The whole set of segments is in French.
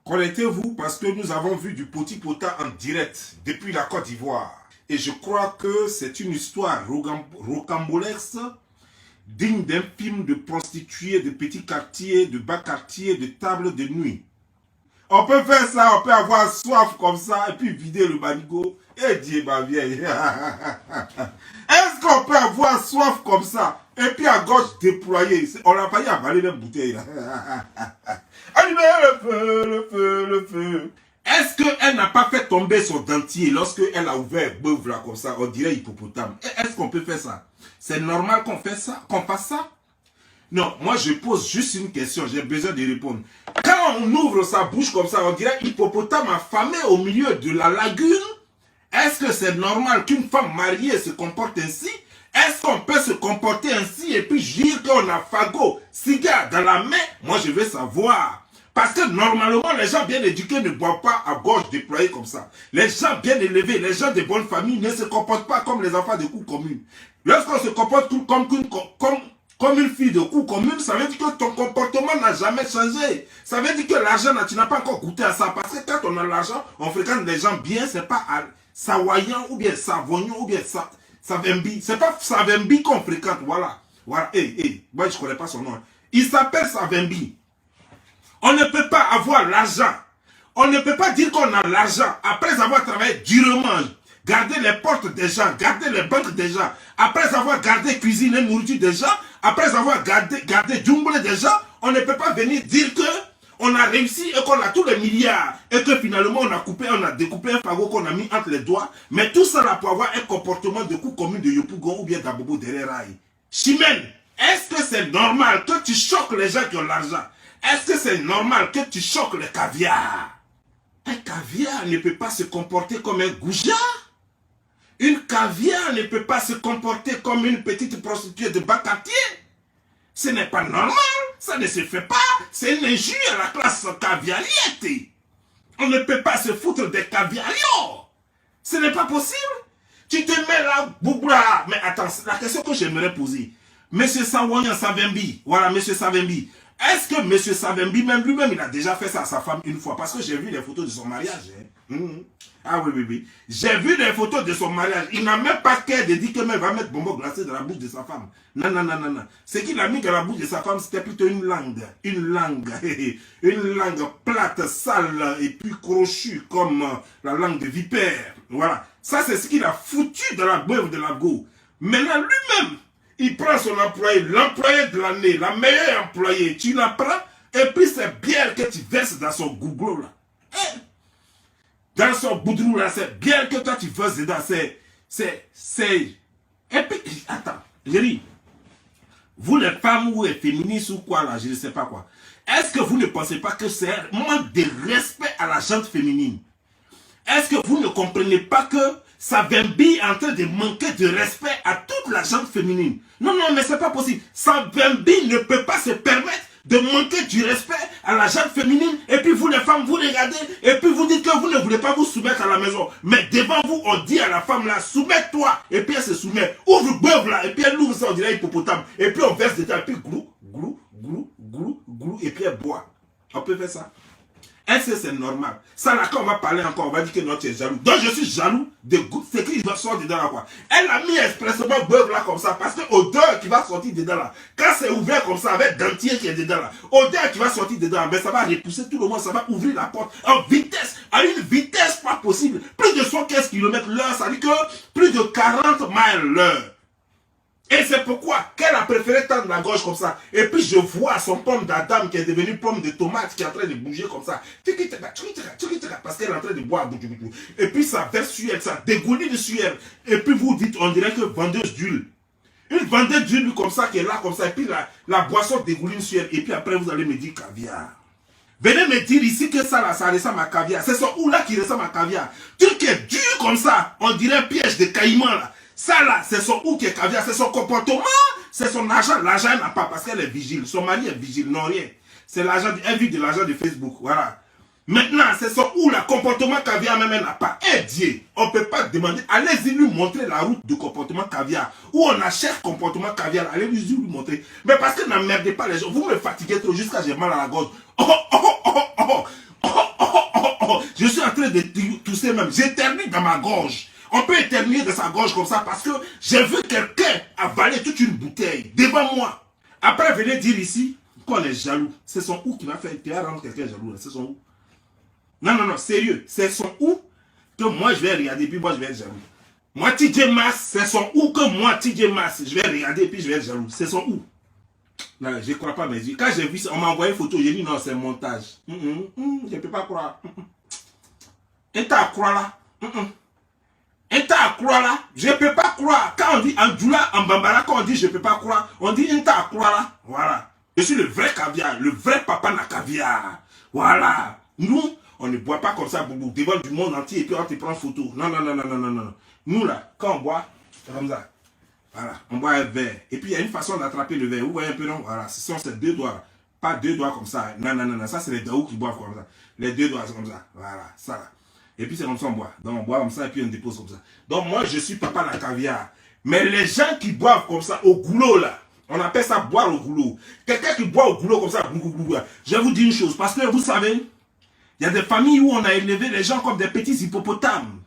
Connectez-vous parce que nous avons vu du Poti-Pota en direct depuis la Côte d'Ivoire. Et je crois que c'est une histoire rocambolesque, digne d'un film de prostituées, de petits quartiers, de bas quartiers, de tables de nuit. On peut faire ça, on peut avoir soif comme ça et puis vider le banigo. Et Dieu ma vieille. Est-ce qu'on peut avoir soif comme ça et puis à gauche déployer? On n'a pas eu à avaler la bouteille. Allumez le feu, le feu, le feu. Est-ce qu'elle n'a pas fait tomber son dentier lorsqu'elle a ouvert bœuf là comme ça? On dirait hippopotame. Est-ce qu'on peut faire ça? C'est normal qu'on fasse ça? Non, moi je pose juste une question, j'ai besoin de répondre. Quand on ouvre sa bouche comme ça, on dirait hippopotame affamé au milieu de la lagune. Est-ce que c'est normal qu'une femme mariée se comporte ainsi? Est-ce qu'on peut se comporter ainsi et puis dire qu'on a fagot, cigare dans la main? Moi je veux savoir. Parce que normalement, les gens bien éduqués ne boivent pas à gorge déployée comme ça. Les gens bien élevés, les gens de bonne famille ne se comportent pas comme les enfants de cour commune. Lorsqu'on se comporte comme une fille de cour commune, ça veut dire que ton comportement n'a jamais changé. Ça veut dire que l'argent, tu n'as pas encore goûté à ça. Parce que quand on a l'argent, on fréquente les gens bien, c'est pas à Sawayan ou bien Savognon ou bien Savembi. C'est pas Savembi qu'on fréquente, voilà. Voilà, moi je connais pas son nom. Il s'appelle Savembi. On ne peut pas avoir l'argent. On ne peut pas dire qu'on a l'argent après avoir travaillé durement, garder les portes des gens, garder les banques des gens, après avoir gardé cuisine et nourriture des gens, après avoir gardé djungle des gens. On ne peut pas venir dire que on a réussi et qu'on a tous les milliards et que finalement on a découpé un fagot qu'on a mis entre les doigts. Mais tout ça là pour avoir un comportement de coup commun de Yopougon ou bien d'Abobo derrière Raï. Chimène, est-ce que c'est normal que tu choques les gens qui ont l'argent? Est-ce que c'est normal que tu choques le caviar? Un caviar ne peut pas se comporter comme un goujat. Une caviar ne peut pas se comporter comme une petite prostituée de bas quartier. Ce n'est pas normal. Ça ne se fait pas. C'est une injure à la classe caviariette. On ne peut pas se foutre des caviarios. Ce n'est pas possible. Tu te mets là, boubla. Mais attends, la question que j'aimerais poser. Monsieur Sawanyan Savembi, voilà, Monsieur Savembi. Est-ce que M. Savembi, même lui-même, il a déjà fait ça à sa femme une fois? Parce que j'ai vu les photos de son mariage. Ah oui. J'ai vu les photos de son mariage. Il n'a même pas qu'à de dire qu'il va mettre bonbon glacé dans la bouche de sa femme. Non. Ce qu'il a mis dans la bouche de sa femme, c'était plutôt une langue. Une langue plate, sale et puis crochue comme la langue de vipère. Voilà. Ça, c'est ce qu'il a foutu dans la beuve de la go. Maintenant, lui-même, il prend son employé, l'employé de l'année, la meilleure employée, tu la prends, et puis c'est bière que tu verses dans son gougou là. Dans son boudrou là, c'est bière que toi tu verses dedans, Et puis, attends, je dis, vous les femmes ou les féministes ou quoi là, je ne sais pas quoi, est-ce que vous ne pensez pas que c'est un manque de respect à la gente féminine? Est-ce que vous ne comprenez pas que Savembi est en train de manquer de respect à toute la gente féminine? Non, mais c'est pas possible. Savembi ne peut pas se permettre de manquer du respect à la gente féminine. Et puis vous les femmes, vous regardez et puis vous dites que vous ne voulez pas vous soumettre à la maison. Mais devant vous, on dit à la femme là, soumets-toi. Et puis elle se soumet. Ouvre bœuf là. Et puis elle ouvre ça, on dirait hippopotame. Et puis on verse dedans. Et puis glou. Et puis elle boit. On peut faire ça? Est-ce que c'est normal? Ça là, quand on va parler encore, on va dire que non, tu es jaloux. Donc je suis jaloux de goût. C'est qu'il va sortir dedans là quoi. Elle a mis expressément bœuf là comme ça. Parce que l'odeur qui va sortir dedans là, quand c'est ouvert comme ça avec dentier qui est dedans là, l'odeur qui va sortir dedans, ben ça va repousser tout le monde, ça va ouvrir la porte en vitesse, à une vitesse pas possible. Plus de 115 km/h, ça dit que plus de 40 miles l'heure. Et c'est pourquoi qu'elle a préféré tendre la gorge comme ça. Et puis je vois son pomme d'Adam qui est devenue pomme de tomate qui est en train de bouger comme ça. Parce qu'elle est en train de boire. Et puis ça verse sur elle, ça dégouline sur elle. Et puis vous dites, on dirait que vendeuse d'huile. Une vendeuse d'huile comme ça qui est là comme ça. Et puis la boisson dégouline sur elle. Et puis après vous allez me dire caviar. Venez me dire ici que ça là, ça ressemble à caviar. C'est son ou là qui ressemble à caviar. Truc qui est dur comme ça. On dirait un piège de caïman là. Ça là, c'est son ou qui est caviar, c'est son comportement, c'est son argent. L'argent elle n'a pas parce qu'elle est vigile. Son mari est vigile, non rien. C'est l'argent, elle vit de l'argent de Facebook, voilà. Maintenant, c'est son ou le comportement caviar même elle n'a pas. Eh Dieu, on ne peut pas demander, allez-y lui montrer la route du comportement caviar. Où on achète comportement caviar, allez-y lui montrer. Mais parce que n'emmerdez pas les gens, vous me fatiguez trop jusqu'à j'ai mal à la gorge. de tousser même. J'éternue dans ma gorge. On peut éternuer de sa gorge comme ça parce que j'ai vu quelqu'un avaler toute une bouteille devant moi. Après, venez dire ici qu'on est jaloux. C'est son ou qui va faire rendre quelqu'un jaloux. C'est son ou. Non, non, non, sérieux. C'est son ou que moi je vais regarder puis moi je vais être jaloux. Moi, TJ Mass, c'est son ou que moi, TJ Mass, je vais regarder puis je vais être jaloux. C'est son ou. Non, je ne crois pas mes yeux. Quand j'ai vu ça, on m'a envoyé une photo, j'ai dit non, c'est un montage. Je ne peux pas croire. Et t'as à croire là. Et t'as à croire là. Je ne peux pas croire. Quand on dit Andjoula, en Bambara, quand on dit je ne peux pas croire, on dit et t'as à croire là. Voilà. Je suis le vrai caviar, le vrai papa na caviar. Voilà. Nous, on ne boit pas comme ça, boubou, devant du monde entier et puis on te prend photo. Non, non, non, non, non, non, non. Nous là, quand on boit, c'est comme ça. Voilà, on boit un verre. Et puis il y a une façon d'attraper le verre. Vous voyez un peu, non? Voilà, ce sont ces deux doigts. Pas deux doigts comme ça. Non, non, non, non. Ça, c'est les Daou qui boivent comme ça. Les deux doigts, c'est comme ça. Voilà, ça là. Et puis c'est comme ça on boit. Donc on boit comme ça et puis on dépose comme ça. Donc moi, je suis papa la caviar. Mais les gens qui boivent comme ça, au goulot là, on appelle ça boire au goulot. Quelqu'un qui boit au goulot comme ça, je vais vous dire une chose. Parce que vous savez, il y a des familles où on a élevé les gens comme des petits hippopotames.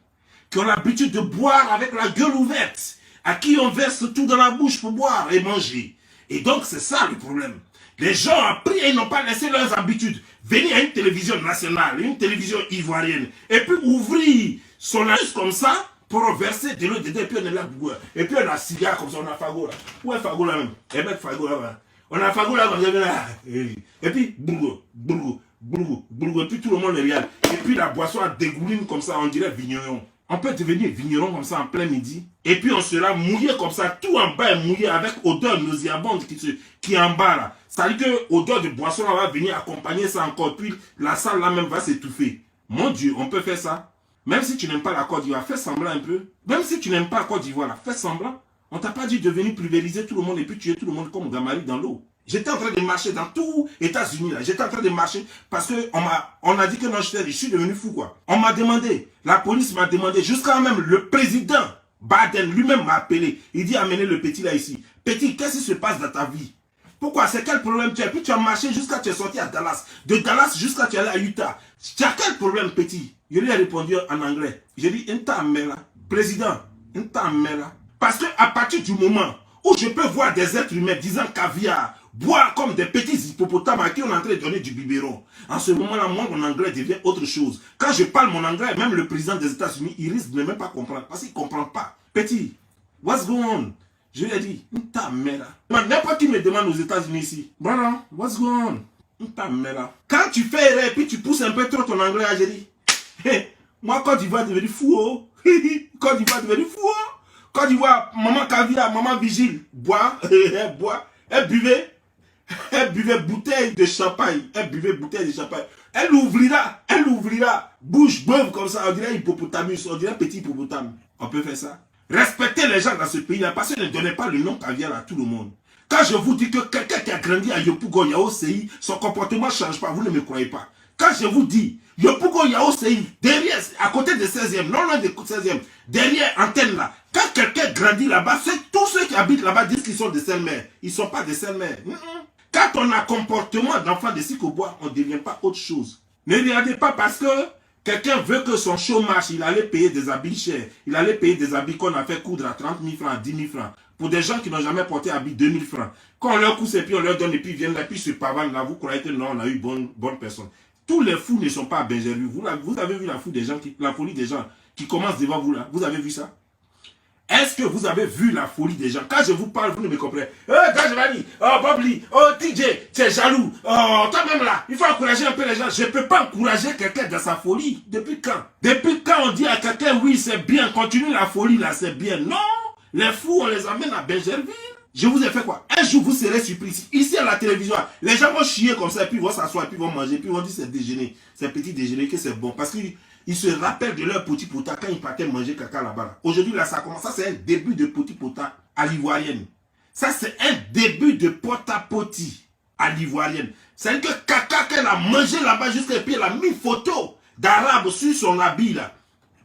Qui ont l'habitude de boire avec la gueule ouverte. À qui on verse tout dans la bouche pour boire et manger. Et donc, c'est ça le problème. Les gens ont appris et n'ont pas laissé leurs habitudes. Venir à une télévision nationale, une télévision ivoirienne, et puis ouvrir son anus comme ça, pour verser de l'eau dedans, et puis on est là, et puis on a cigare comme ça, on a fagot là. Où est fagot là même? Et bien, fagot là, on a fagot là, et puis, bourgo, bourgo, bourgo, bourgo, et puis tout le monde regarde. Et puis la boisson a dégouline comme ça, on dirait vigneron. On peut devenir vigneron comme ça en plein midi. Et puis on sera mouillé comme ça. Tout en bas est mouillé avec odeur nauséabonde qui est en bas là. Ça veut dire que l'odeur de boisson là va venir accompagner ça encore. Puis la salle là même va s'étouffer. Mon Dieu, on peut faire ça. Même si tu n'aimes pas la Côte d'Ivoire, fais semblant un peu. Même si tu n'aimes pas la Côte d'Ivoire là, fais semblant. On t'a pas dit de venir pulvériser tout le monde et puis tuer tout le monde comme Gamari dans l'eau. J'étais en train de marcher dans tous les États-Unis là. J'étais en train de marcher parce que on a dit que non, je suis devenu fou quoi. On m'a demandé, la police m'a demandé, jusqu'à même le président Biden lui-même m'a appelé. Il dit amenez le petit là ici. Petit, qu'est-ce qui se passe dans ta vie? Pourquoi? C'est quel problème tu as? Puis tu as marché jusqu'à tu es sorti à Dallas. De Dallas jusqu'à tu es allé à Utah. Tu as quel problème petit? Je lui ai répondu en anglais. J'ai dit, président, parce que à partir du moment où je peux voir des êtres humains disant caviar, boire comme des petits hippopotames à qui on est en train de donner du biberon. En ce moment-là, moi, mon anglais devient autre chose. Quand je parle mon anglais, même le président des États-Unis, il risque de ne même pas comprendre. Parce qu'il ne comprend pas. Petit, what's going on? Je lui ai dit, n'importe qui me demande aux États-Unis ici, brother, what's going on? Quand tu fais erreur et puis tu pousses un peu trop ton anglais, j'ai dit, hey, moi, Côte d'Ivoire est devenu fou, oh. Côte d'Ivoire est devenu fou, oh. Côte d'Ivoire, maman caviar, maman vigile, boit, elle buvait bouteille de champagne, elle ouvrira, bouche beuve comme ça, on dirait hippopotamus, on dirait petit hippopotame. On peut faire ça. Respectez les gens dans ce pays-là, parce que ne donnez pas le nom caviar à tout le monde. Quand je vous dis que quelqu'un qui a grandi à Yopougon, Yao Sei, son comportement ne change pas, vous ne me croyez pas. Quand je vous dis, Yopougon, Yao Sei, derrière, à côté de 16e, non loin de 16e, derrière Antenne là, quand quelqu'un grandit là-bas, tous ceux qui habitent là-bas disent qu'ils sont des seuls-mères. Ils ne sont pas des seuls-mères. Quand on a un comportement d'enfant de Sikobois, on ne devient pas autre chose. Ne regardez pas parce que quelqu'un veut que son show marche, il allait payer des habits chers. Il allait payer des habits qu'on a fait coudre à 30 000 francs, à 10 000 francs. Pour des gens qui n'ont jamais porté habit 2 000 francs. Quand on leur couche et puis on leur donne et puis ils viennent là, puis se pavanent là, vous croyez que non, on a eu bonne personne. Tous les fous ne sont pas à Benjerville. Vous avez vu la folie des gens qui commencent devant vous là. Vous avez vu ça? Est-ce que vous avez vu la folie des gens? Quand je vous parle, vous ne me comprenez. Quand je vais dire, oh Bob Lee, oh TJ, tu es jaloux. Oh, toi-même là, il faut encourager un peu les gens. Je ne peux pas encourager quelqu'un dans sa folie. Depuis quand? Depuis quand on dit à quelqu'un, oui, c'est bien, continue la folie là, c'est bien. Non, les fous, on les amène à Benjerville. Je vous ai fait quoi? Un jour, vous serez surpris. Ici à la télévision, les gens vont chier comme ça, et puis ils vont s'asseoir, et puis ils vont manger, puis ils vont dire c'est déjeuner. C'est petit déjeuner, que c'est bon. Parce qu'ils se rappellent de leur petit potin quand ils partaient manger caca là-bas. Aujourd'hui, là, ça commence. Ça, c'est un début de petit potin à l'ivoirienne. Ça, c'est un début de pot-à-poti à l'ivoirienne. C'est-à-dire que caca qu'elle a mangé là-bas jusqu'à puis elle a mis photo d'arabe sur son habit là.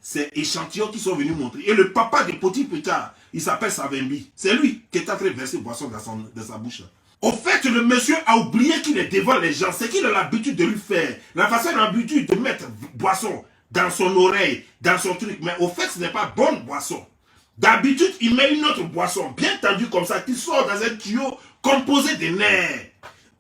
C'est échantillons qui sont venus montrer. Et le papa de petit potin, il s'appelle Savembi. C'est lui qui est en train de verser boisson dans sa bouche là. Au fait, le monsieur a oublié qu'il est devant les gens. C'est qu'il a l'habitude de lui faire. La façon, l'habitude de mettre boisson dans son oreille, dans son truc. Mais au fait, ce n'est pas bonne boisson. D'habitude, il met une autre boisson, bien tendue comme ça, qui sort dans un tuyau composé de nerfs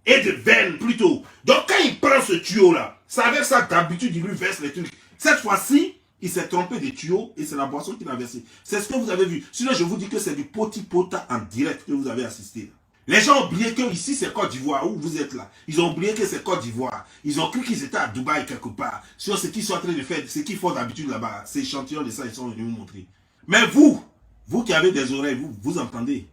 et de veines plutôt. Donc quand il prend ce tuyau-là, c'est avec ça d'habitude, il lui verse les trucs. Cette fois-ci, il s'est trompé des tuyaux et c'est la boisson qu'il a versée. C'est ce que vous avez vu. Sinon, je vous dis que c'est du potipota en direct que vous avez assisté. Les gens ont oublié que ici c'est Côte d'Ivoire, où vous êtes là. Ils ont oublié que c'est Côte d'Ivoire. Ils ont cru qu'ils étaient à Dubaï quelque part. Sur ce qu'ils sont en train de faire, ce qu'ils font d'habitude là-bas. Ces échantillons de ça, ils sont venus vous montrer. Mais vous qui avez des oreilles, vous entendez.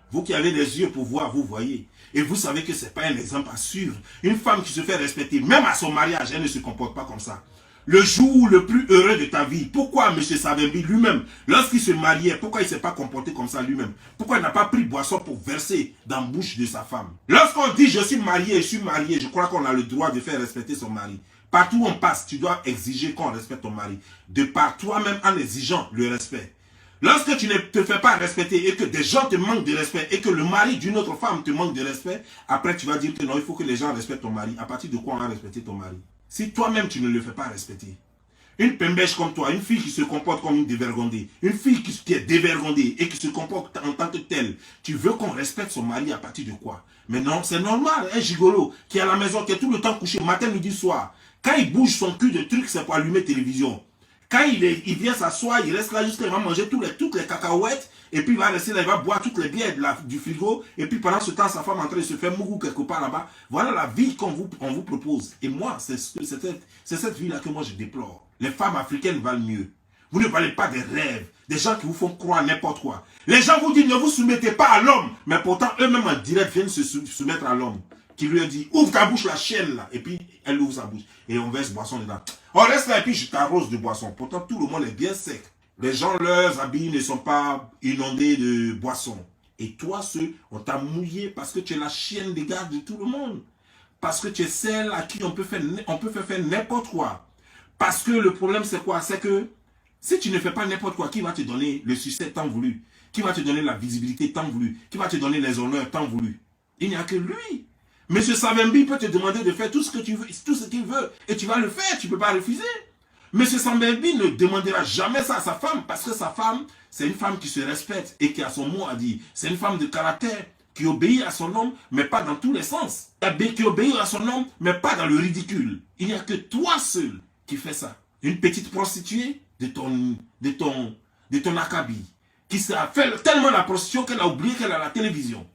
Vous qui avez des yeux pour voir, vous voyez. Et vous savez que ce n'est pas un exemple à suivre. Une femme qui se fait respecter, même à son mariage, elle ne se comporte pas comme ça. Le jour le plus heureux de ta vie, pourquoi M. Savimbi lui-même, lorsqu'il se mariait, pourquoi il ne s'est pas comporté comme ça lui-même? Pourquoi il n'a pas pris boisson pour verser dans la bouche de sa femme? Lorsqu'on dit je suis marié, je crois qu'on a le droit de faire respecter son mari. Partout où on passe, tu dois exiger qu'on respecte ton mari. De par toi-même en exigeant le respect. Lorsque tu ne te fais pas respecter et que des gens te manquent de respect et que le mari d'une autre femme te manque de respect, après tu vas dire que non, il faut que les gens respectent ton mari. À partir de quoi on va respecter ton mari? Si toi-même tu ne le fais pas respecter. Une pembèche comme toi, une fille qui se comporte comme une dévergondée, une fille qui est dévergondée et qui se comporte en tant que telle, tu veux qu'on respecte son mari à partir de quoi? Mais non, c'est normal, un gigolo qui est à la maison, qui est tout le temps couché, matin, midi, soir. Quand il bouge son cul de truc, c'est pour allumer télévision. Quand il vient s'asseoir, il reste là jusqu'à il va manger toutes les cacahuètes, et puis il va rester là, il va boire toutes les bières du frigo, et puis pendant ce temps, sa femme est en train de se faire mourou quelque part là-bas. Voilà la vie qu'on vous propose. Et moi, c'est cette vie-là que moi je déplore. Les femmes africaines valent mieux. Vous ne valez pas des rêves, des gens qui vous font croire n'importe quoi. Les gens vous disent ne vous soumettez pas à l'homme, mais pourtant eux-mêmes en direct viennent se soumettre à l'homme. Qui lui a dit ouvre ta bouche la chienne là, et puis elle ouvre sa bouche, et on verse boisson dedans. On reste là et puis je t'arrose de boisson. Pourtant tout le monde est bien sec. Les gens, leurs habits ne sont pas inondés de boissons. Et toi, on t'a mouillé parce que tu es la chienne des gardes de tout le monde. Parce que tu es celle à qui on peut faire n'importe quoi. Parce que le problème c'est quoi? C'est que si tu ne fais pas n'importe quoi, qui va te donner le succès tant voulu? Qui va te donner la visibilité tant voulu? Qui va te donner les honneurs tant voulu? Il n'y a que lui. Monsieur Savimbi peut te demander de faire tout ce que tu veux, tout ce qu'il veut, et tu vas le faire, tu ne peux pas refuser. Monsieur Savimbi ne demandera jamais ça à sa femme, parce que sa femme, c'est une femme qui se respecte et qui a son mot à dire. C'est une femme de caractère, qui obéit à son homme, mais pas dans tous les sens. Qui obéit à son homme, mais pas dans le ridicule. Il n'y a que toi seul qui fais ça. Une petite prostituée de ton acabit, qui a fait tellement la prostitution qu'elle a oublié qu'elle a la télévision.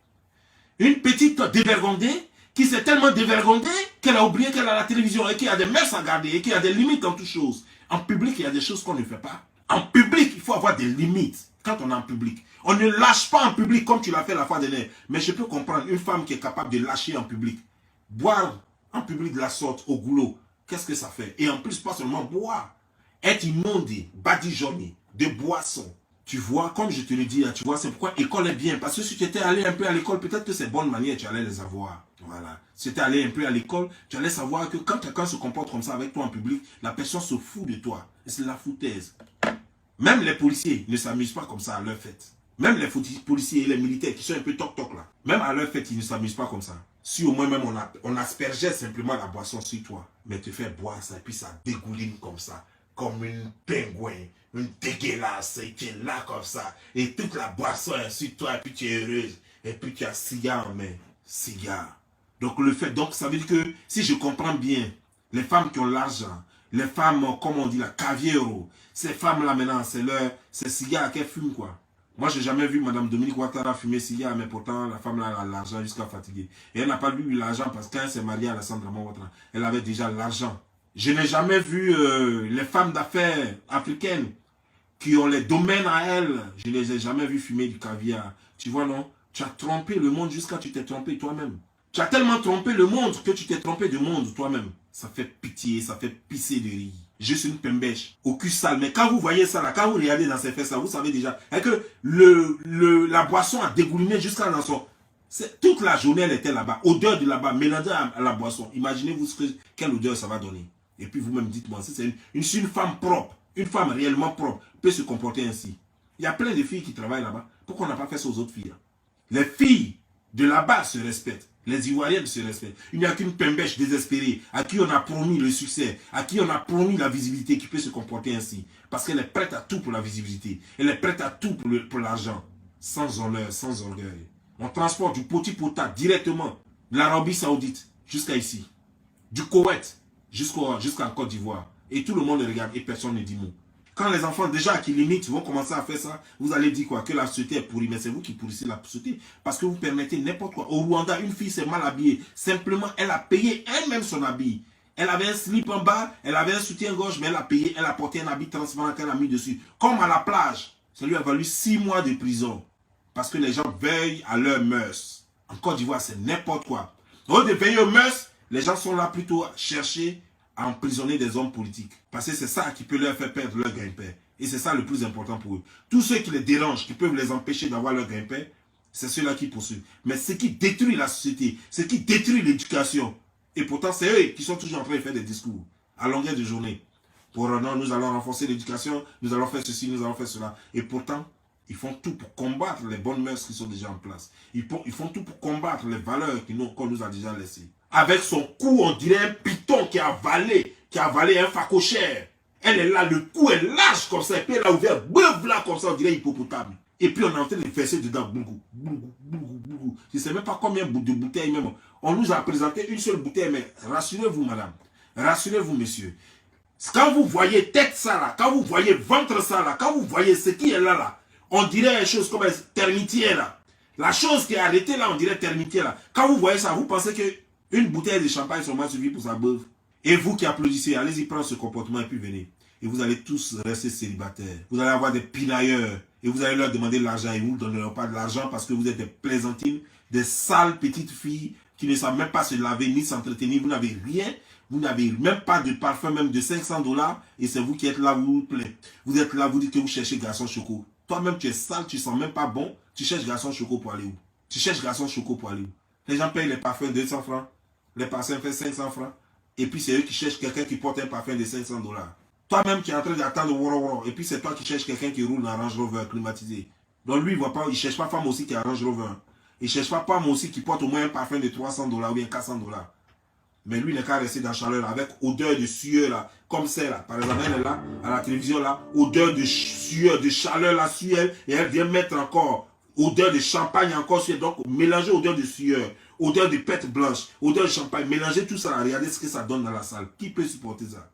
Une petite dévergondée, qui s'est tellement dévergondée qu'elle a oublié qu'elle a la télévision et qu'il y a des mœurs à garder et qu'il y a des limites en toutes choses. En public, il y a des choses qu'on ne fait pas. En public, il faut avoir des limites quand on est en public. On ne lâche pas en public comme tu l'as fait la fois dernière. Mais je peux comprendre une femme qui est capable de lâcher en public. Boire en public de la sorte au goulot, qu'est-ce que ça fait? Et en plus, pas seulement boire. Être inondé, badigeonné de boissons. Tu vois, comme je te le dis, tu vois, c'est pourquoi l'école est bien. Parce que si tu étais allé un peu à l'école, peut-être que ces bonnes manières, tu allais les avoir. Voilà. Si tu étais allé un peu à l'école, tu allais savoir que quand quelqu'un se comporte comme ça avec toi en public, la personne se fout de toi. Et c'est la foutaise. Même les policiers ne s'amusent pas comme ça à leur fête. Même les policiers et les militaires qui sont un peu toc-toc là, même à leur fête, ils ne s'amusent pas comme ça. Si au moins même on aspergeait simplement la boisson sur toi, mais te faire boire ça et puis ça dégouline comme ça, comme une pingouin, une dégueulasse, et tu es là comme ça, et toute la boisson est sur toi, et puis tu es heureuse, et puis tu as cigare en main, cigare. Donc ça veut dire que, si je comprends bien, les femmes qui ont l'argent, les femmes, comme on dit, la caviero, ces femmes-là maintenant, c'est cigare qu'elles fument quoi. Moi, j'ai jamais vu Madame Dominique Ouattara fumer cigare, mais pourtant, la femme-là a l'argent jusqu'à fatiguer. Et elle n'a pas eu l'argent parce qu'elle s'est mariée à Alassane Ouattara. Elle avait déjà l'argent. Je n'ai jamais vu les femmes d'affaires africaines qui ont les domaines à elles. Je ne les ai jamais vues fumer du caviar. Tu vois, non? Tu as trompé le monde jusqu'à tu t'es trompé toi-même. Tu as tellement trompé le monde que tu t'es trompé du monde toi-même. Ça fait pitié, ça fait pisser de rire. Je suis une pembèche, au cul sale. Mais quand vous voyez ça là, quand vous regardez dans ses fesses là, vous savez déjà que la boisson a dégouliné jusqu'à dans son... Toute la journée, elle était là-bas. Odeur de là-bas, mélangée à la boisson. Imaginez-vous quelle odeur ça va donner. Et puis vous-même dites-moi, si c'est une femme propre, une femme réellement propre, peut se comporter ainsi. Il y a plein de filles qui travaillent là-bas. Pourquoi on n'a pas fait ça aux autres filles? Les filles de là-bas se respectent. Les Ivoiriens se respectent. Il n'y a qu'une pembèche désespérée, à qui on a promis le succès, à qui on a promis la visibilité, qui peut se comporter ainsi. Parce qu'elle est prête à tout pour la visibilité. Elle est prête à tout pour l'argent. Sans honneur, sans orgueil. On transporte du potipota directement de l'Arabie Saoudite jusqu'à ici. Du Koweït jusqu'en Côte d'Ivoire. Et tout le monde le regarde et personne ne dit mot. Quand les enfants déjà qui limitent vont commencer à faire ça, vous allez dire quoi? Que la société est pourrie. Mais c'est vous qui pourrissez la société. Parce que vous permettez n'importe quoi. Au Rwanda, une fille s'est mal habillée. Simplement, elle a payé elle-même son habit. Elle avait un slip en bas, elle avait un soutien-gorge, mais elle a payé, elle a porté un habit transparent qu'elle a mis dessus. Comme à la plage. Ça lui a valu 6 mois de prison. Parce que les gens veillent à leurs mœurs. En Côte d'Ivoire, c'est n'importe quoi. Au lieu de veiller aux mœurs, les gens sont là plutôt à chercher à emprisonner des hommes politiques. Parce que c'est ça qui peut leur faire perdre leur gagne-pain. Et c'est ça le plus important pour eux. Tous ceux qui les dérangent, qui peuvent les empêcher d'avoir leur gagne-pain, c'est ceux-là qui poursuivent. Mais ce qui détruit la société, ce qui détruit l'éducation, et pourtant c'est eux qui sont toujours en train de faire des discours à longueur de journée. Pour non, nous allons renforcer l'éducation, nous allons faire ceci, nous allons faire cela. Et pourtant, ils font tout pour combattre les bonnes mœurs qui sont déjà en place. Ils font tout pour combattre les valeurs qu'on nous a déjà laissées. Avec son cou, on dirait un python qui a avalé un facochère. Elle est là, le cou est large comme ça, et puis elle a ouvert, bouf là comme ça, on dirait hippopotame. Et puis on est en train de verser dedans, bougou, bougou, bougou, bougou. Je ne sais même pas combien de bouteilles même. On nous a présenté une seule bouteille, mais rassurez-vous madame, rassurez-vous monsieur. Quand vous voyez tête ça là, quand vous voyez ventre ça là, quand vous voyez ce qui est là, on dirait une chose comme un termitière là. La chose qui est arrêtée là, on dirait termitière là. Quand vous voyez ça, vous pensez que une bouteille de champagne seulement suffit pour sa beuve. Et vous qui applaudissez, allez-y prendre ce comportement et puis venez. Et vous allez tous rester célibataires. Vous allez avoir des pinailleurs. Et vous allez leur demander de l'argent. Et vous ne donnerez pas de l'argent parce que vous êtes des plaisantines, des sales petites filles qui ne savent même pas se laver ni s'entretenir. Vous n'avez rien. Vous n'avez même pas de parfum, même de 500 $. Et c'est vous qui êtes là, vous vous plaît. Vous êtes là, vous dites que vous cherchez garçon choco. Toi-même, tu es sale, tu ne sens même pas bon. Tu cherches garçon choco pour aller où? Tu cherches garçon choco pour aller où? Les gens payent les parfums 200 francs. Les parfums fait 500 francs. Et puis c'est eux qui cherchent quelqu'un qui porte un parfum de 500 $. Toi-même qui es en train d'attendre woro woro. Et puis c'est toi qui cherches quelqu'un qui roule dans Range Rover climatisé. Donc lui, il ne cherche pas femme aussi qui a Range Rover. Il ne cherche pas femme aussi qui porte au moins un parfum de 300 $ ou bien 400 $. Mais lui, il n'est qu'à rester dans la chaleur avec odeur de sueur là. Comme c'est là. Par exemple, elle est là, à la télévision là. Odeur de sueur, de chaleur là, sueur. Et elle vient mettre encore odeur de champagne encore sueur. Donc, mélanger odeur de sueur, odeur de pète blanche, odeur de champagne. Mélanger tout ça là. Regardez ce que ça donne dans la salle. Qui peut supporter ça?